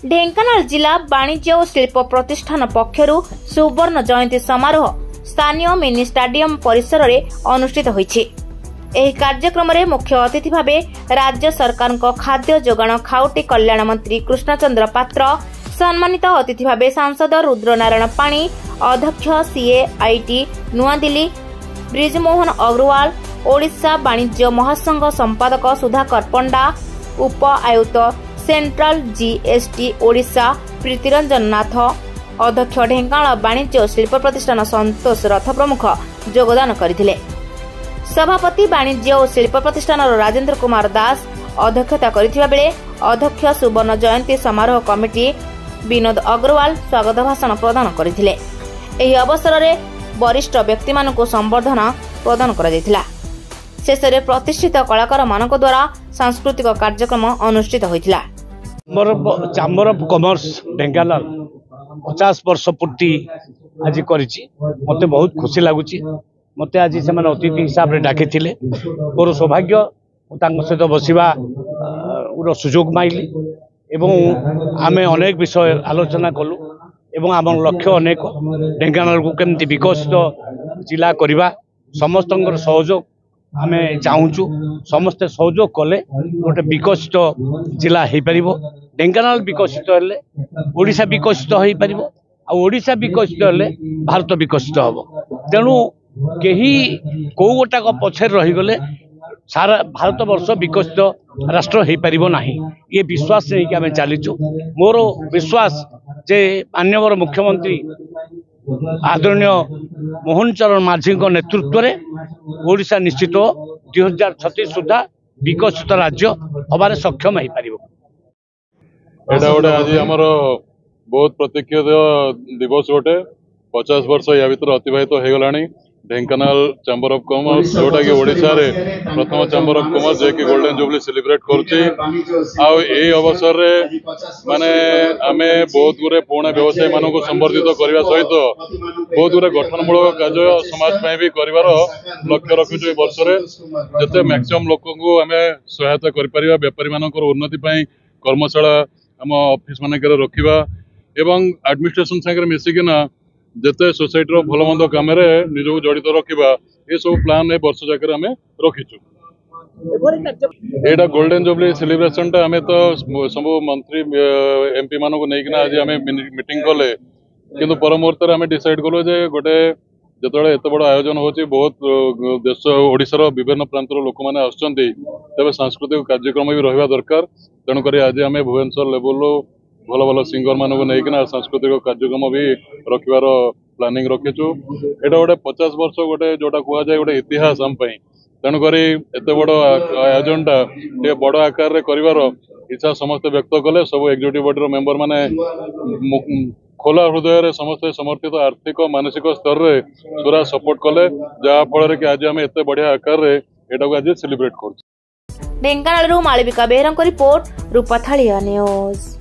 ढेंकानाल जिला वाणिज्य और शिल्प प्रतिष्ठान पक्षरु सुवर्ण जयंती समारोह स्थानीय मिनी स्टाडियम परिसर में अनुष्ठित होईछि। एही कार्यक्रम में मुख्य अतिथि भावे राज्य सरकार खाद्य जोगाण खाउटी कल्याण मंत्री कृष्णचंद्र पात्र, सम्मानित अतिथि भावे सांसद रुद्रनारायण पाणी, अध्यक्ष CAIT नुआदिल्ली ब्रिजमोहन अग्रवाल, ओडिशा वाणिज्य महासंघ संपादक सुधाकर पंडा, उप आयुक्त सेंट्रल GST ओडिशा प्रीतिरंजन नाथ, अध्यक्ष ढेंकानाल वाणिज्य और शिल्प प्रतिष्ठान संतोष रथ प्रमुख योगदान करथिले। सभापति वाणिज्य और शिल्प प्रतिष्ठान राजेंद्र कुमार दास अध्यक्षता करथिबा बेले अध्यक्ष सुवर्ण जयंती समारोह कमिटी विनोद अग्रवाल स्वागत भाषण प्रदान करथिले। एही अवसर में वरिष्ठ व्यक्ति मानक संबर्धना प्रदान करा जायतिला। शेष में प्रतिष्ठित कलाकार मानक द्वारा सांस्कृतिक कार्यक्रम अनुष्ठित होइतिला। चैम्बर ऑफ कॉमर्स ढेंकानाल 50 वर्ष पूर्ति आज करिछि। मते बहुत खुशी लागुछि। मते आज से अतिथि हिसाब से डाकी मोर सौभाग्य सहित बसवा सुजोग माइली एवं आमे अनेक विषय आलोचना कलु एवं आम लक्ष्य अनेक ढेंकानाल को केमती विकसित जिला करवा समस्त सहयोग आमे चाहूचु। समस्ते सहयोग कले गोटे विकसित जिला हो पार। ढेंकानाल विकसित हेले ओडिशा विकसित हो पार। ओडिशा विकसित हेले भारत विकसित हम। तेणु केही को गोटाक पछे रहीगले सारा भारत वर्ष विकसित राष्ट्र हो पार ना। ये विश्वास नहीं आम चलीचु। मोर विश्वास जे माननीय मुख्यमंत्री आदरणीय मोहन चरण माझी नेतृत्व में ओडिशा निश्चित 2036 सुधा विकसित राज्य हबारे सक्षम हो पार। एटा गोटे आज आमर बहुत प्रतीक्षित दिवस गोटे 50 वर्ष या भीतर अतिबाहित हो गलानी। ढेंकानाल चैम्बर ऑफ कॉमर्स जोटा कि ओडिशा रे प्रथम चैम्बर ऑफ कॉमर्स जे कि गोल्डन जुबली सेलिब्रेट करुछि। अवसर रे माने आमे बहुत गुरे पुराना व्यवसायी मानक संवर्धित करने सहित बहुत गुरे गठनमूलक कार्य समाज में भी कर लक्ष्य रखुଛୁ। वर्ष जिते मैक्सिमम लोक को आम सहायता कर व्यापारी मान उन्नति कर्मशाला आम ऑफिस मानक रखा एवं एडमिनिस्ट्रेशन सागर मिसिकिना जिते सोसाइटी भल मंद कम निजक जड़ित रखा ये सब प्लान वर्ष जाक आम रखीचु। एटा गोल्डन जुबली सेलिब्रेशन आम तो सब मंत्री MP मान को लेकिन आज आम मीटिंग कले किंतु पर मुहूर्त आम डिसाइड कलु जे गोटे जिते एत बड़ आयोजन होची बहुत देश ओडिशार विभिन्न प्रांतर लोक मैंने आसुचंती तेज सांस्कृतिक कार्यक्रम भी रहा दरकार। तेणुक आज आम भुवनेश्वर लेवल भल भल सिंगर मान को लेकिन सांस्कृतिक कार्यक्रम भी रखार प्लानिंग रखीचु। एटा गोटे 50 वर्ष गोटे जोटा कह जाए गोटे इतिहास आम तेणुक एत बड़ आयोजनटा बड़ आकार कर इच्छा समस्त व्यक्त कले। सब एग्जीक्यूटिव बॉडी मेंबर माने खोला हृदय समस्त समर्थित आर्थिक मानसिक स्तर में पूरा सपोर्ट कले जहाँफल कि आज आम एत बढ़िया आकार एटा आज सेलिब्रेट कर। ढेंकानाल मालविका बेहरा रिपोर्ट रूपाथालिया न्यूज।